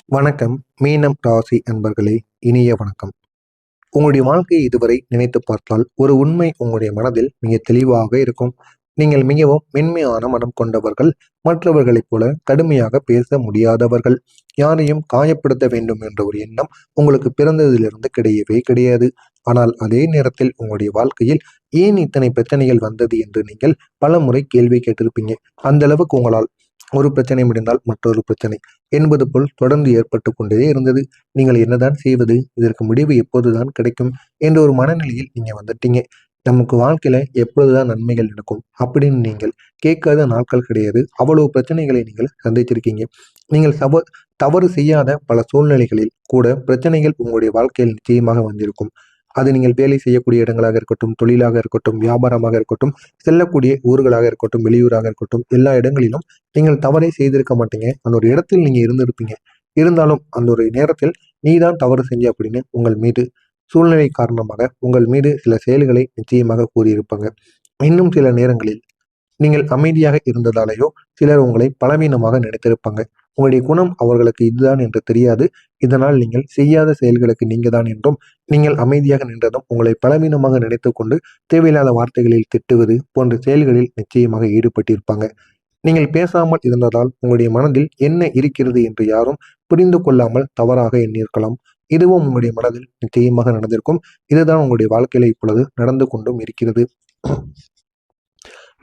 வணக்கம். மீனம் ராசி அன்பர்களே, இனிய வணக்கம். உங்களுடைய வாழ்க்கையை இதுவரை நினைத்து பார்த்தால் ஒரு உண்மை உங்களுடைய மனதில் மிக தெளிவாக இருக்கும். நீங்கள் மிகவும் மென்மையான மனம் கொண்டவர்கள். மற்றவர்களைப் போல கடுமையாக பேச முடியாதவர்கள். யாரையும் காயப்படுத்த வேண்டும் என்ற ஒரு எண்ணம் உங்களுக்கு பிறந்ததிலிருந்து கிடையவே கிடையாது. ஆனால் அதே நேரத்தில் உங்களுடைய வாழ்க்கையில் ஏன் இத்தனை பிரச்சனைகள் வந்தது என்று நீங்கள் பல முறை கேள்வி கேட்டிருப்பீங்க. அந்த அளவுக்கு உங்களால் ஒரு பிரச்சனை முடிந்தால் மற்றொரு பிரச்சனை என்பது போல் தொடர்ந்து ஏற்பட்டு கொண்டே இருந்தது. நீங்கள் என்னதான் செய்வது, இதற்கு முடிவு எப்போதுதான் கிடைக்கும் என்ற ஒரு மனநிலையில் நீங்க வந்துட்டீங்க. நமக்கு வாழ்க்கையில எப்பொழுதுதான் நன்மைகள் நடக்கும் அப்படின்னு நீங்கள் கேட்காத நாட்கள் கிடையாது. அவ்வளவு பிரச்சனைகளை நீங்கள் சந்திச்சிருக்கீங்க. நீங்கள் தவறு செய்யாத பல சூழ்நிலைகளில் கூட பிரச்சனைகள் உங்களுடைய வாழ்க்கையில் நிச்சயமாக வந்திருக்கும். அது நீங்கள் வேலை செய்யக்கூடிய இடங்களாக இருக்கட்டும், தொழிலாக இருக்கட்டும், வியாபாரமாக இருக்கட்டும், செல்லக்கூடிய ஊர்களாக இருக்கட்டும், வெளியூராக இருக்கட்டும், எல்லா இடங்களிலும் நீங்கள் தவறை செய்திருக்க மாட்டீங்க. அந்த ஒரு இடத்தில் நீங்க இருந்திருப்பீங்க. இருந்தாலும் அந்த ஒரு நேரத்தில் நீதான் தவறு செஞ்ச அப்படின்னு உங்கள் மீது சூழ்நிலை காரணமாக உங்கள் மீது சில செயல்களை நிச்சயமாக கூறியிருப்பாங்க. இன்னும் சில நேரங்களில் நீங்கள் அமைதியாக இருந்ததாலேயோ சிலர் உங்களை பலவீனமாக நினைத்திருப்பாங்க. உங்களுடைய குணம் அவர்களுக்கு இதுதான் என்று தெரியாது. இதனால் நீங்கள் செய்யாத செயல்களுக்கு நீங்க தான் என்றும், நீங்கள் அமைதியாக நின்றதும் உங்களை பலவீனமாக நினைத்து கொண்டு தேவையில்லாத வார்த்தைகளில் திட்டுவது போன்ற செயல்களில் நிச்சயமாக ஈடுபட்டிருப்பாங்க. நீங்கள் பேசாமல் இருந்ததால் உங்களுடைய மனதில் என்ன இருக்கிறது என்று யாரும் புரிந்து கொள்ளாமல் தவறாக எண்ணியிருக்கலாம். இதுவும் உங்களுடைய மனதில் நிச்சயமாக நடந்திருக்கும். இதுதான் உங்களுடைய வாழ்க்கையில இப்பொழுது நடந்து கொண்டும் இருக்கிறது.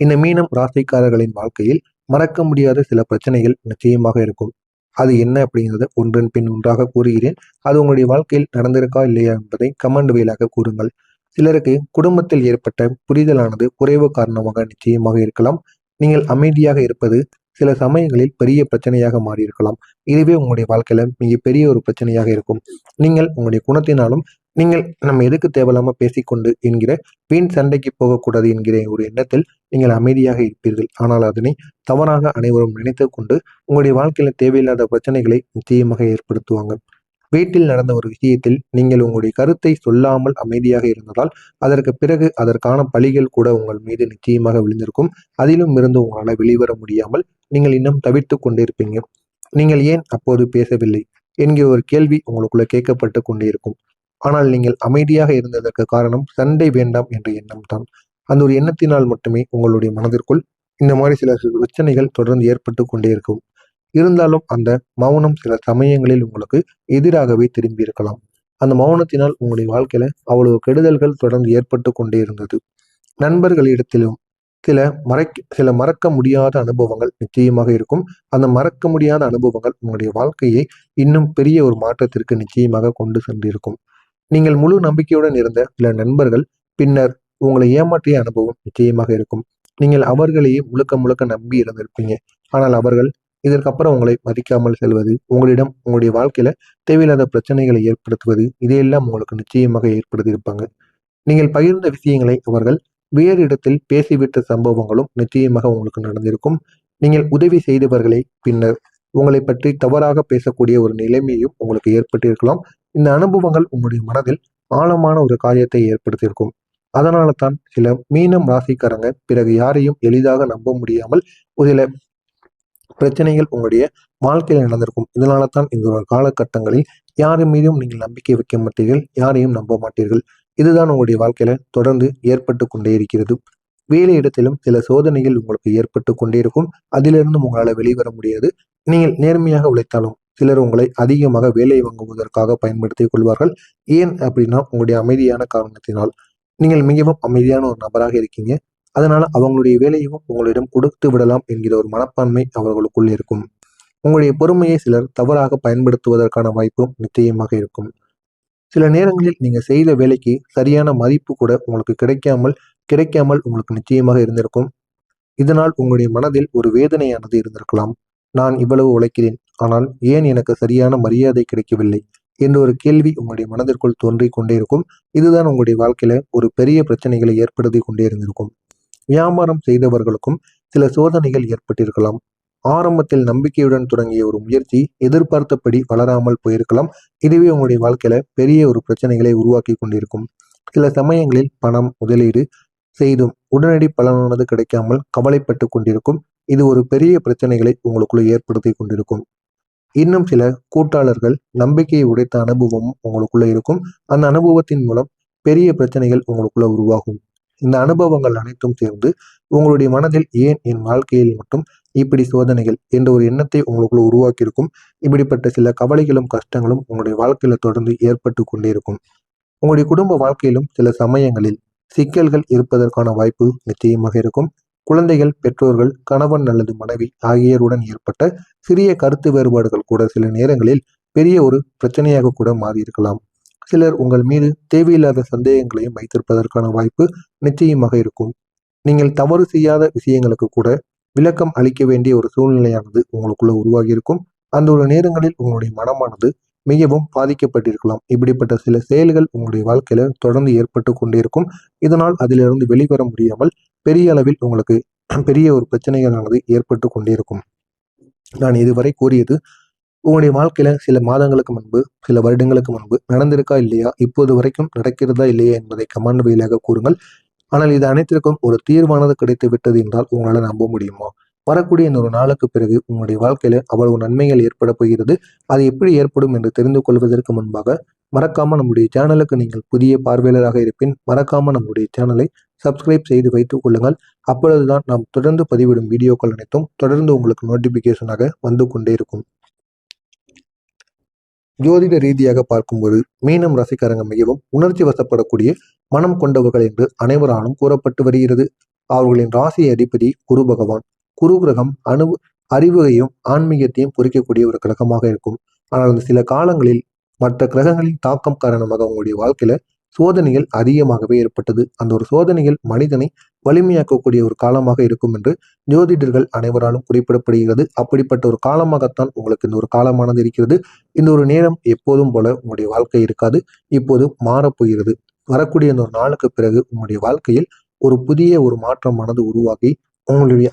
இந்த மீனம் ராசிக்காரர்களின் வாழ்க்கையில் மறக்க முடியாத சில பிரச்சனைகள் நிச்சயமாக இருக்கும். அது என்ன அப்படிங்கிறத ஒன்றன் பின் ஒன்றாக கூறுகிறேன். அது உங்களுடைய வாழ்க்கையில் நடந்திருக்கா இல்லையா என்பதை கமெண்ட் வாயிலாக கூறுங்கள். சிலருக்கு குடும்பத்தில் ஏற்பட்ட புரிதலானது குறைவு காரணமாக நிச்சயமாக இருக்கலாம். நீங்கள் அமைதியாக இருப்பது சில சமயங்களில் பெரிய பிரச்சனையாக மாறியிருக்கலாம். இதுவே உங்களுடைய வாழ்க்கையில மிகப்பெரிய ஒரு பிரச்சனையாக இருக்கும். நீங்கள் உங்களுடைய குணத்தினாலும் நீங்கள் நம்ம எதுக்கு தேவையில்லாம பேசிக்கொண்டு என்கிற வீண் சண்டைக்கு போகக்கூடாது என்கிற ஒரு எண்ணத்தில் நீங்கள் அமைதியாக இருப்பீர்கள். ஆனால் அதனை தவறாக அனைவரும் நினைத்து கொண்டு உங்களுடைய வாழ்க்கையில தேவையில்லாத பிரச்சனைகளை நிச்சயமாக ஏற்படுத்துவாங்க. வீட்டில் நடந்த ஒரு விஷயத்தில் நீங்கள் உங்களுடைய கருத்தை சொல்லாமல் அமைதியாக இருந்ததால் அதற்கு பிறகு அதற்கான பழிகள் கூட உங்கள் மீது நிச்சயமாக விழுந்திருக்கும். அதிலும் இருந்து உங்களால் வெளிவர முடியாமல் நீங்கள் இன்னும் தவிர்த்து கொண்டிருப்பீங்க. நீங்கள் ஏன் அப்போது பேசவில்லை என்கிற ஒரு கேள்வி உங்களுக்குள்ள கேட்கப்பட்டு கொண்டே இருக்கும். ஆனால் நீங்கள் அமைதியாக இருந்ததற்கு காரணம் சண்டை வேண்டாம் என்ற எண்ணம் தான். அந்த ஒரு எண்ணத்தினால் மட்டுமே உங்களுடைய மனதிற்குள் இந்த மாதிரி சில பிரச்சனைகள் தொடர்ந்து ஏற்பட்டு கொண்டே இருக்கும். இருந்தாலும் அந்த மௌனம் சில சமயங்களில் உங்களுக்கு எதிராகவே திரும்பி இருக்கலாம். அந்த மௌனத்தினால் உங்களுடைய வாழ்க்கையில அவ்வளவு கெடுதல்கள் தொடர்ந்து ஏற்பட்டு கொண்டே இருந்தது. நண்பர்களிடத்திலும் சில மறக்க முடியாத அனுபவங்கள் நிச்சயமாக இருக்கும். அந்த மறக்க முடியாத அனுபவங்கள் உங்களுடைய வாழ்க்கையை இன்னும் பெரிய ஒரு மாற்றத்திற்கு நிச்சயமாக கொண்டு சென்றிருக்கும். நீங்கள் முழு நம்பிக்கையுடன் இருந்த சில நண்பர்கள் பின்னர் உங்களை ஏமாற்றிய அனுபவம் நிச்சயமாக இருக்கும். நீங்கள் அவர்களையே முழுக்க முழுக்க நம்பி இருந்திருப்பீங்க. ஆனால் அவர்கள் இதற்கப்புறம் உங்களை மதிக்காமல் செல்வது, உங்களிடம் உங்களுடைய வாழ்க்கையில தேவையில்லாத பிரச்சனைகளை ஏற்படுத்துவது, இதையெல்லாம் உங்களுக்கு நிச்சயமாக ஏற்படுத்தியிருப்பாங்க. நீங்கள் பகிர்ந்த விஷயங்களை அவர்கள் வேறு இடத்தில் பேசிவிட்ட சம்பவங்களும் நிச்சயமாக உங்களுக்கு நடந்திருக்கும். நீங்கள் உதவி செய்தவர்களை பின்னர் உங்களை பற்றி தவறாக பேசக்கூடிய ஒரு நிலைமையும் உங்களுக்கு ஏற்பட்டிருக்கலாம். இந்த அனுபவங்கள் உங்களுடைய மனதில் ஆழமான ஒரு காரியத்தை ஏற்படுத்தியிருக்கும். அதனால தான் சில மீனம் ராசிக்காரங்க பிறகு யாரையும் எளிதாக நம்ப முடியாமல் ஒரு சில பிரச்சனைகள் உங்களுடைய வாழ்க்கையில் நடந்திருக்கும். இதனால தான் இந்த ஒரு காலகட்டங்களில் யாரும் மீதும் நீங்கள் நம்பிக்கை வைக்க மாட்டீர்கள், யாரையும் நம்ப மாட்டீர்கள். இதுதான் உங்களுடைய வாழ்க்கையில தொடர்ந்து ஏற்பட்டு கொண்டே இருக்கிறது. வேலை இடத்திலும் சில சோதனைகள் உங்களுக்கு ஏற்பட்டு கொண்டே இருக்கும். அதிலிருந்து உங்களால் வெளிவர முடியாது. நீங்கள் நேர்மையாக உழைத்தாலும் சிலர் உங்களை அதிகமாக வேலை வாங்குவதற்காக பயன்படுத்திக் கொள்வார்கள். ஏன் அப்படின்னா உங்களுடைய அமைதியான காரணத்தினால். நீங்கள் மிகவும் அமைதியான ஒரு நபராக இருக்கீங்க. அதனால அவங்களுடைய வேலையும் உங்களிடம் கொடுத்து விடலாம் என்கிற ஒரு மனப்பான்மை அவர்களுக்குள் இருக்கும். உங்களுடைய பொறுமையை சிலர் தவறாக பயன்படுத்துவதற்கான வாய்ப்பும் நிச்சயமாக இருக்கும். சில நேரங்களில் நீங்க செய்த வேலைக்கு சரியான மதிப்பு கூட உங்களுக்கு கிடைக்காமல் உங்களுக்கு நிச்சயமாக இருந்திருக்கும். இதனால் உங்களுடைய மனதில் ஒரு வேதனையானது இருந்திருக்கலாம். நான் இவ்வளவு உழைக்கிறேன், ஆனால் ஏன் எனக்கு சரியான மரியாதை கிடைக்கவில்லை என்ற ஒரு கேள்வி உங்களுடைய மனதிற்குள் தோன்றிக் கொண்டே இருக்கும். இதுதான் உங்களுடைய வாழ்க்கையில ஒரு பெரிய பிரச்சனைகளை ஏற்படுத்தி கொண்டே இருந்திருக்கும். வியாபாரம் செய்தவர்களுக்கும் சில சோதனைகள் ஏற்பட்டிருக்கலாம். ஆரம்பத்தில் நம்பிக்கையுடன் தொடங்கிய ஒரு முயற்சி எதிர்பார்த்தபடி வளராமல் போயிருக்கலாம். இதுவே உங்களுடைய வாழ்க்கையில பெரிய ஒரு பிரச்சனைகளை உருவாக்கி கொண்டிருக்கும். சில சமயங்களில் பணம் முதலீடு செய்தும் உடனடி பலனானது கிடைக்காமல் கவலைப்பட்டு கொண்டிருக்கும். இது ஒரு பெரிய பிரச்சனைகளை உங்களுக்குள்ள ஏற்படுத்தி கொண்டிருக்கும். இன்னும் சில கூட்டாளர்கள் நம்பிக்கையை உடைத்த அனுபவமும் உங்களுக்குள்ள இருக்கும். அந்த அனுபவத்தின் மூலம் பெரிய பிரச்சனைகள் உங்களுக்குள்ள உருவாகும். இந்த அனுபவங்கள் அனைத்தும் சேர்ந்து உங்களுடைய மனதில் ஏன் என் வாழ்க்கையில் மட்டும் இப்படி சோதனைகள் என்ற ஒரு எண்ணத்தை உங்களுக்குள்ள உருவாக்கியிருக்கும். இப்படிப்பட்ட சில கவலைகளும் கஷ்டங்களும் உங்களுடைய வாழ்க்கையில தொடர்ந்து ஏற்பட்டு கொண்டே இருக்கும். உங்களுடைய குடும்ப வாழ்க்கையிலும் சில சமயங்களில் சிக்கல்கள் இருப்பதற்கான வாய்ப்பு நிச்சயமாக இருக்கும். குழந்தைகள், பெற்றோர்கள், கணவன் அல்லது மனைவி ஆகியோருடன் ஏற்பட்ட சிறிய கருத்து வேறுபாடுகள் கூட சில நேரங்களில் பெரிய ஒரு பிரச்சனையாக கூட மாறியிருக்கலாம். சிலர் உங்கள் மீது தேவையில்லாத சந்தேகங்களையும் வைத்திருப்பதற்கான வாய்ப்பு நிச்சயமாக இருக்கும். நீங்கள் தவறு செய்யாத விஷயங்களுக்கு கூட விளக்கம் அளிக்க வேண்டிய ஒரு சூழ்நிலையானது உங்களுக்குள்ள உருவாகி இருக்கும். அந்த ஒரு நேரங்களில் உங்களுடைய மனமானது மிகவும் பாதிக்கப்பட்டிருக்கலாம். இப்படிப்பட்ட சில செயல்கள் உங்களுடைய வாழ்க்கையில தொடர்ந்து ஏற்பட்டு கொண்டே இருக்கும். இதனால் அதிலிருந்து வெளிவர முடியாமல் பெரிய அளவில் உங்களுக்கு பெரிய ஒரு பிரச்சனைகளானது ஏற்பட்டு கொண்டே இருக்கும். நான் இதுவரை கூறியது உங்களுடைய வாழ்க்கையில சில மாதங்களுக்கு முன்பு, சில வருடங்களுக்கு முன்பு நடந்திருக்கா இல்லையா, இப்போது வரைக்கும் நடக்கிறதா இல்லையா என்பதை கமெண்ட் வழியாக கூறுங்கள். ஆனால் இது அனைத்திற்கும் ஒரு தீர்வானது கிடைத்து விட்டது என்றால் உங்களால நம்ப முடியுமா? வரக்கூடிய இந்த ஒரு நாளுக்கு பிறகு உங்களுடைய வாழ்க்கையில அவ்வளவு நன்மைகள் ஏற்பட போகிறது. அது எப்படி ஏற்படும் என்று தெரிந்து கொள்வதற்கு முன்பாக மறக்காம நம்முடைய சேனலுக்கு நீங்கள் புதிய பார்வையாளராக இருப்பின் மறக்காம நம்முடைய சேனலை சப்ஸ்கிரைப் செய்து வைத்துக் கொள்ளுங்கள். அப்பொழுதுதான் நாம் தொடர்ந்து பதிவிடும் வீடியோக்கள் அனைத்தும் தொடர்ந்து உங்களுக்கு நோட்டிபிகேஷனாக வந்து கொண்டே இருக்கும். ஜோதிட ரீதியாக பார்க்கும்போது மீனம் ராசிக்காரங்க மிகவும் உணர்ச்சி வசப்படக்கூடிய மனம் கொண்டவர்கள் என்று அனைவராலும் கூறப்பட்டு வருகிறது. அவர்களின் ராசி அதிபதி குரு பகவான். குரு கிரகம் அறிவையும் ஆன்மீகத்தையும் குறிக்கக்கூடிய ஒரு கிரகமாக இருக்கும். ஆனால் அந்த சில காலங்களில் மற்ற கிரகங்களின் தாக்கம் காரணமாக அவங்களுடைய வாழ்க்கையில சோதனைகள் அதிகமாகவே ஏற்பட்டது. அந்த ஒரு சோதனைகள் மனிதனை வலிமையாக்கக்கூடிய ஒரு காலமாக இருக்கும் என்று ஜோதிடர்கள் அனைவராலும் குறிப்பிடப்படுகிறது. அப்படிப்பட்ட ஒரு காலமாகத்தான் உங்களுக்கு இந்த ஒரு காலமானது இருக்கிறது. இந்த ஒரு நேரம் எப்போதும் போல உங்களுடைய வாழ்க்கை இருக்காது. இப்போது மாறப்போகிறது. வரக்கூடிய இந்த ஒரு நாளுக்கு பிறகு உங்களுடைய வாழ்க்கையில் ஒரு புதிய ஒரு மாற்றமானது உருவாகி உங்களுடைய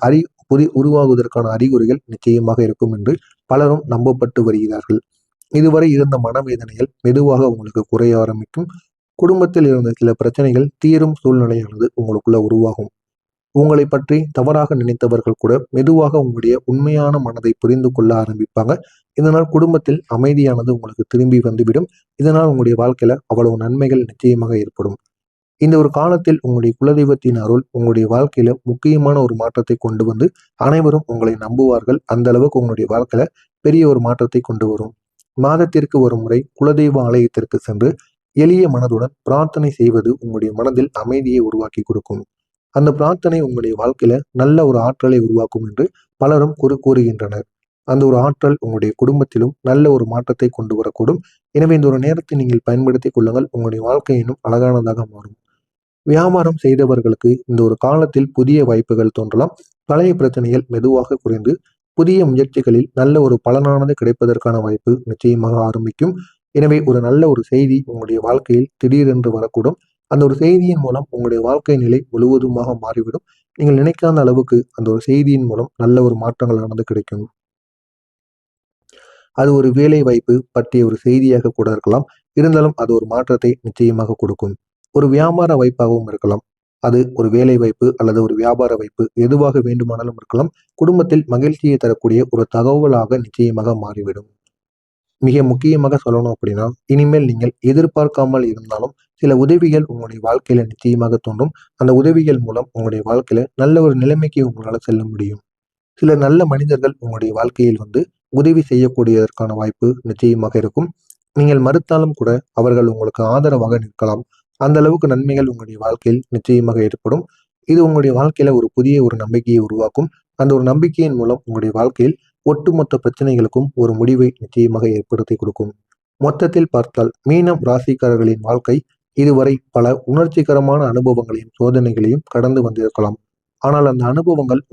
உருவாகுவதற்கான அறிகுறிகள் நிச்சயமாக இருக்கும் என்று பலரும் நம்பப்பட்டு வருகிறார்கள். இதுவரை இருந்த மனவேதனைகள் மெதுவாக உங்களுக்கு குறைய ஆரம்பிக்கும். குடும்பத்தில் இருந்த சில பிரச்சனைகள் தீரும் சூழ்நிலையானது உங்களுக்குள்ள உருவாகும். உங்களை பற்றி தவறாக நினைத்தவர்கள் கூட மெதுவாக உங்களுடைய உண்மையான மனதை புரிந்து கொள்ள ஆரம்பிப்பாங்க. இதனால் குடும்பத்தில் அமைதியானது உங்களுக்கு திரும்பி வந்துவிடும். இதனால் உங்களுடைய வாழ்க்கையில அவ்வளவு நன்மைகள் நிச்சயமாக ஏற்படும். இந்த ஒரு காலத்தில் உங்களுடைய குலதெய்வத்தின் அருள் உங்களுடைய வாழ்க்கையில முக்கியமான ஒரு மாற்றத்தை கொண்டு வந்து அனைவரும் உங்களை நம்புவார்கள். அந்த அளவுக்கு உங்களுடைய வாழ்க்கையில பெரிய ஒரு மாற்றத்தை கொண்டு வரும். மாதத்திற்கு ஒரு முறை குலதெய்வ ஆலயத்திற்கு சென்று எளிய மனதுடன் பிரார்த்தனை செய்வது உங்களுடைய மனதில் அமைதியை உருவாக்கி கொடுக்கும். அந்த பிரார்த்தனை உங்களுடைய வாழ்க்கையில நல்ல ஒரு ஆற்றலை உருவாக்கும் என்று பலரும் கூறுகின்றனர். அந்த ஒரு ஆற்றல் உங்களுடைய குடும்பத்திலும் நல்ல ஒரு மாற்றத்தை கொண்டு வரக்கூடும். எனவே இந்த ஒரு நேரத்தை நீங்கள் பயன்படுத்திக் கொள்ளுங்கள். உங்களுடைய வாழ்க்கை இன்னும் அழகானதாக மாறும். வியாபாரம் செய்தவர்களுக்கு இந்த ஒரு காலத்தில் புதிய வாய்ப்புகள் தோன்றலாம். பழைய பிரச்சனைகள் மெதுவாக குறைந்து புதிய முயற்சிகளில் நல்ல ஒரு பலனானது கிடைப்பதற்கான வாய்ப்பு நிச்சயமாக ஆரம்பிக்கும். எனவே ஒரு நல்ல ஒரு செய்தி உங்களுடைய வாழ்க்கையில் திடீரென்று வரக்கூடும். அந்த ஒரு செய்தியின் மூலம் உங்களுடைய வாழ்க்கை நிலை முழுவதுமாக மாறிவிடும். நீங்கள் நினைக்காத அளவுக்கு அந்த ஒரு செய்தியின் மூலம் நல்ல ஒரு மாற்றங்களானது கிடைக்கும். அது ஒரு வேலை வாய்ப்பு பற்றிய ஒரு செய்தியாக கூட இருக்கலாம். இருந்தாலும் அது ஒரு மாற்றத்தை நிச்சயமாக கொடுக்கும். ஒரு வியாபார வாய்ப்பாகவும் இருக்கலாம். அது ஒரு வேலை வாய்ப்பு அல்லது ஒரு வியாபார வாய்ப்பு எதுவாக வேண்டுமானாலும் இருக்கலாம். குடும்பத்தில் மகிழ்ச்சியை தரக்கூடிய ஒரு தகவலாக நிச்சயமாக மாறிவிடும். மிக முக்கியமாக சொல்லணும் அப்படின்னா, இனிமேல் நீங்கள் எதிர்பார்க்காமல் இருந்தாலும் சில உதவிகள் உங்களுடைய வாழ்க்கையில நிச்சயமாக தோன்றும். அந்த உதவிகள் மூலம் உங்களுடைய வாழ்க்கையில நல்ல ஒரு நிலைமைக்கு உங்களால செல்ல முடியும். சில நல்ல மனிதர்கள் உங்களுடைய வாழ்க்கையில் வந்து உதவி செய்யக்கூடியதற்கான வாய்ப்பு நிச்சயமாக இருக்கும். நீங்கள் மறுத்தாலும் கூட அவர்கள் உங்களுக்கு ஆதரவாக நிற்கலாம். அந்த அளவுக்கு நன்மைகள் உங்களுடைய வாழ்க்கையில் நிச்சயமாக ஏற்படும். இது உங்களுடைய வாழ்க்கையில ஒரு புதிய ஒரு நம்பிக்கையை உருவாக்கும். அந்த ஒரு நம்பிக்கையின் மூலம் உங்களுடைய வாழ்க்கையில் ஒட்டுமொத்த பிரச்சனைகளுக்கும் ஒரு முடிவை நிச்சயமாக ஏற்படுத்தி கொடுக்கும். மொத்தத்தில் பார்த்தால் மீனம் ராசிக்காரர்களின் வாழ்க்கை இதுவரை பல உணர்ச்சிகரமான அனுபவங்களையும் சோதனைகளையும் கடந்து வந்திருக்கலாம். ஆனால் அந்த அனுபவங்கள்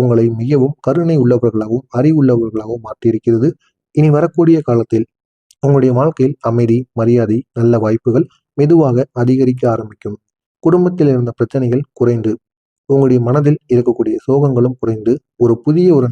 உங்களை மிகவும் கருணை உள்ளவர்களாகவும் அறிவுள்ளவர்களாகவும் மாற்றியிருக்கிறது. இனி வரக்கூடிய காலத்தில் உங்களுடைய வாழ்க்கையில் அமைதி, மரியாதை, நல்ல வாய்ப்புகள் மெதுவாக அதிகரிக்க ஆரம்பிக்கும். குடும்பத்தில் இருந்த பிரச்சனைகள் குறைந்து உங்களுடைய மனதில் இருக்கக்கூடிய சோகங்களும் குறைந்து ஒரு புதிய ஒரு